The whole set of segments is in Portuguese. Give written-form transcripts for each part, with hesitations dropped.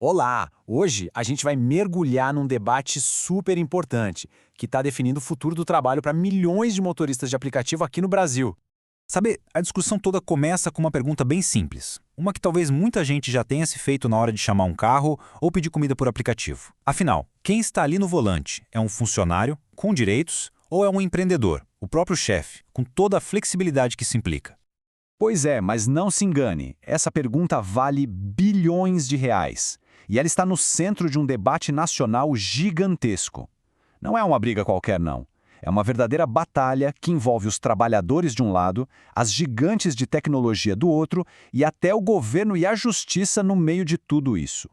Olá! Hoje a gente vai mergulhar num debate super importante, que está definindo o futuro do trabalho para milhões de motoristas de aplicativo aqui no Brasil. Sabe, a discussão toda começa com uma pergunta bem simples. Uma que talvez muita gente já tenha se feito na hora de chamar um carro ou pedir comida por aplicativo. Afinal, quem está ali no volante é um funcionário, com direitos, ou é um empreendedor, o próprio chefe, com toda a flexibilidade que isso implica? Pois é, mas não se engane, essa pergunta vale bilhões de reais. E ela está no centro de um debate nacional gigantesco. Não é uma briga qualquer, não. É uma verdadeira batalha que envolve os trabalhadores de um lado, as gigantes de tecnologia do outro e até o governo e a justiça no meio de tudo isso.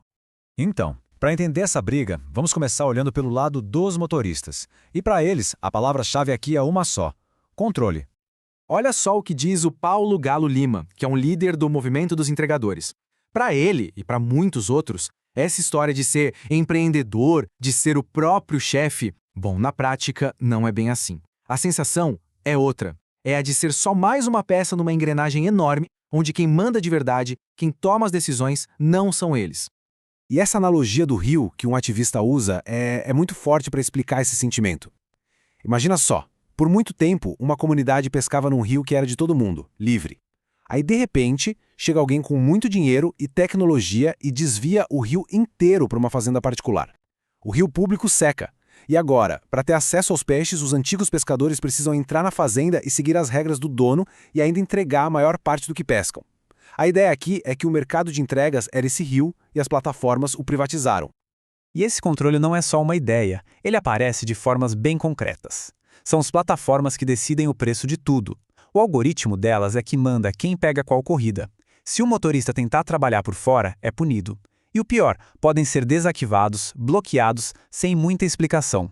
Então, para entender essa briga, vamos começar olhando pelo lado dos motoristas. E para eles, a palavra-chave aqui é uma só: controle. Olha só o que diz o Paulo Galo Lima, que é um líder do movimento dos entregadores. Para ele e para muitos outros, essa história de ser empreendedor, de ser o próprio chefe, bom, na prática não é bem assim. A sensação é outra. É a de ser só mais uma peça numa engrenagem enorme, onde quem manda de verdade, quem toma as decisões, não são eles. E essa analogia do rio que um ativista usa é muito forte para explicar esse sentimento. Imagina só, por muito tempo, uma comunidade pescava num rio que era de todo mundo, livre. Aí, de repente, chega alguém com muito dinheiro e tecnologia e desvia o rio inteiro para uma fazenda particular. O rio público seca. E agora, para ter acesso aos peixes, os antigos pescadores precisam entrar na fazenda e seguir as regras do dono e ainda entregar a maior parte do que pescam. A ideia aqui é que o mercado de entregas era esse rio e as plataformas o privatizaram. E esse controle não é só uma ideia, ele aparece de formas bem concretas. São as plataformas que decidem o preço de tudo. O algoritmo delas é que manda quem pega qual corrida. Se o motorista tentar trabalhar por fora, é punido. E o pior, podem ser desativados, bloqueados, sem muita explicação.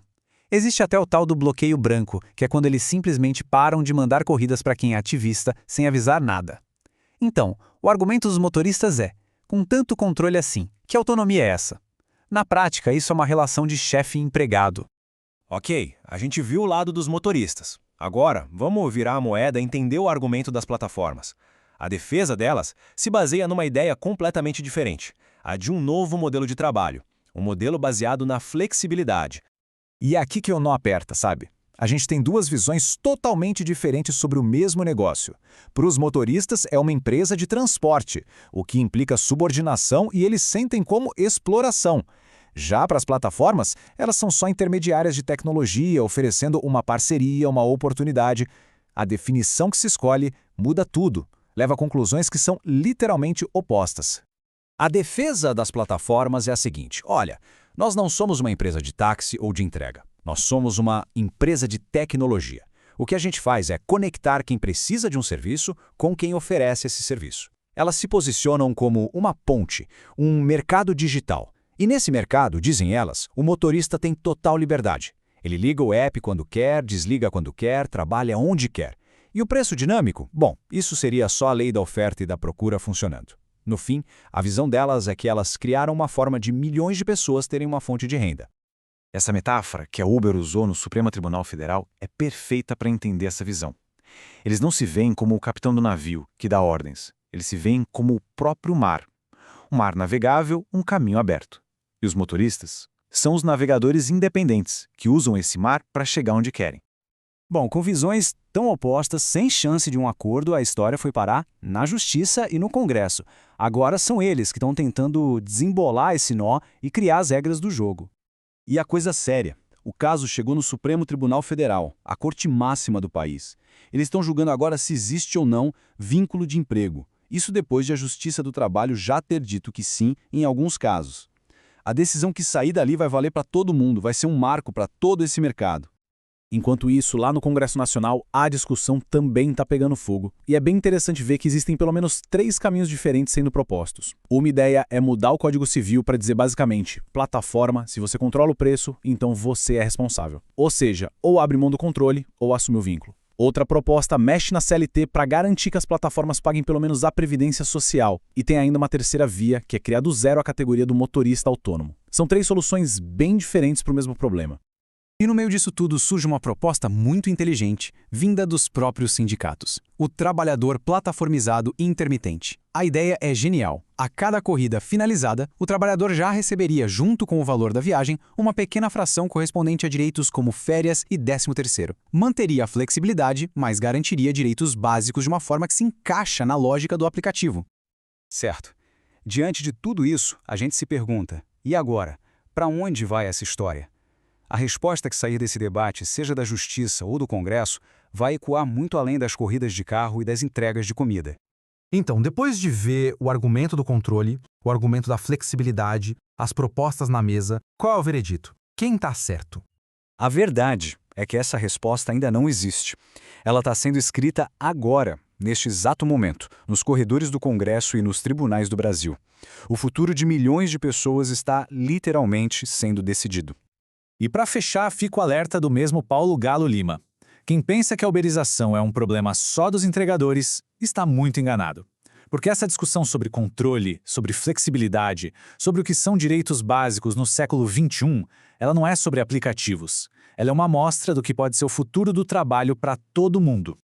Existe até o tal do bloqueio branco, que é quando eles simplesmente param de mandar corridas para quem é ativista, sem avisar nada. Então, o argumento dos motoristas é: com tanto controle assim, que autonomia é essa? Na prática, isso é uma relação de chefe e empregado. Ok, a gente viu o lado dos motoristas. Agora, vamos virar a moeda e entender o argumento das plataformas. A defesa delas se baseia numa ideia completamente diferente, a de um novo modelo de trabalho, um modelo baseado na flexibilidade. E é aqui que o nó aperta, sabe? A gente tem duas visões totalmente diferentes sobre o mesmo negócio. Para os motoristas, é uma empresa de transporte, o que implica subordinação e eles sentem como exploração. Já para as plataformas, elas são só intermediárias de tecnologia, oferecendo uma parceria, uma oportunidade. A definição que se escolhe muda tudo, leva a conclusões que são literalmente opostas. A defesa das plataformas é a seguinte: olha, nós não somos uma empresa de táxi ou de entrega. Nós somos uma empresa de tecnologia. O que a gente faz é conectar quem precisa de um serviço com quem oferece esse serviço. Elas se posicionam como uma ponte, um mercado digital. E nesse mercado, dizem elas, o motorista tem total liberdade. Ele liga o app quando quer, desliga quando quer, trabalha onde quer. E o preço dinâmico? Bom, isso seria só a lei da oferta e da procura funcionando. No fim, a visão delas é que elas criaram uma forma de milhões de pessoas terem uma fonte de renda. Essa metáfora que a Uber usou no Supremo Tribunal Federal é perfeita para entender essa visão. Eles não se veem como o capitão do navio, que dá ordens. Eles se veem como o próprio mar. Um mar navegável, um caminho aberto. E os motoristas são os navegadores independentes, que usam esse mar para chegar onde querem. Bom, com visões tão opostas, sem chance de um acordo, a história foi parar na Justiça e no Congresso. Agora são eles que estão tentando desembolar esse nó e criar as regras do jogo. E a coisa séria: o caso chegou no Supremo Tribunal Federal, a corte máxima do país. Eles estão julgando agora se existe ou não vínculo de emprego. Isso depois de a Justiça do Trabalho já ter dito que sim em alguns casos. A decisão que sair dali vai valer para todo mundo, vai ser um marco para todo esse mercado. Enquanto isso, lá no Congresso Nacional, a discussão também está pegando fogo. E é bem interessante ver que existem pelo menos 3 caminhos diferentes sendo propostos. Uma ideia é mudar o Código Civil para dizer basicamente: plataforma, se você controla o preço, então você é responsável. Ou seja, ou abre mão do controle, ou assume o vínculo. Outra proposta mexe na CLT para garantir que as plataformas paguem pelo menos a previdência social. E tem ainda uma terceira via, que é criar do zero a categoria do motorista autônomo. São 3 soluções bem diferentes para o mesmo problema. E no meio disso tudo surge uma proposta muito inteligente, vinda dos próprios sindicatos: o trabalhador plataformizado intermitente. A ideia é genial. A cada corrida finalizada, o trabalhador já receberia, junto com o valor da viagem, uma pequena fração correspondente a direitos como férias e 13º. Manteria a flexibilidade, mas garantiria direitos básicos de uma forma que se encaixa na lógica do aplicativo. Certo. Diante de tudo isso, a gente se pergunta: e agora? Para onde vai essa história? A resposta que sair desse debate, seja da Justiça ou do Congresso, vai ecoar muito além das corridas de carro e das entregas de comida. Então, depois de ver o argumento do controle, o argumento da flexibilidade, as propostas na mesa, qual é o veredito? Quem está certo? A verdade é que essa resposta ainda não existe. Ela está sendo escrita agora, neste exato momento, nos corredores do Congresso e nos tribunais do Brasil. O futuro de milhões de pessoas está literalmente sendo decidido. E para fechar, fica o alerta do mesmo Paulo Galo Lima. Quem pensa que a uberização é um problema só dos entregadores, está muito enganado. Porque essa discussão sobre controle, sobre flexibilidade, sobre o que são direitos básicos no século XXI, ela não é sobre aplicativos. Ela é uma amostra do que pode ser o futuro do trabalho para todo mundo.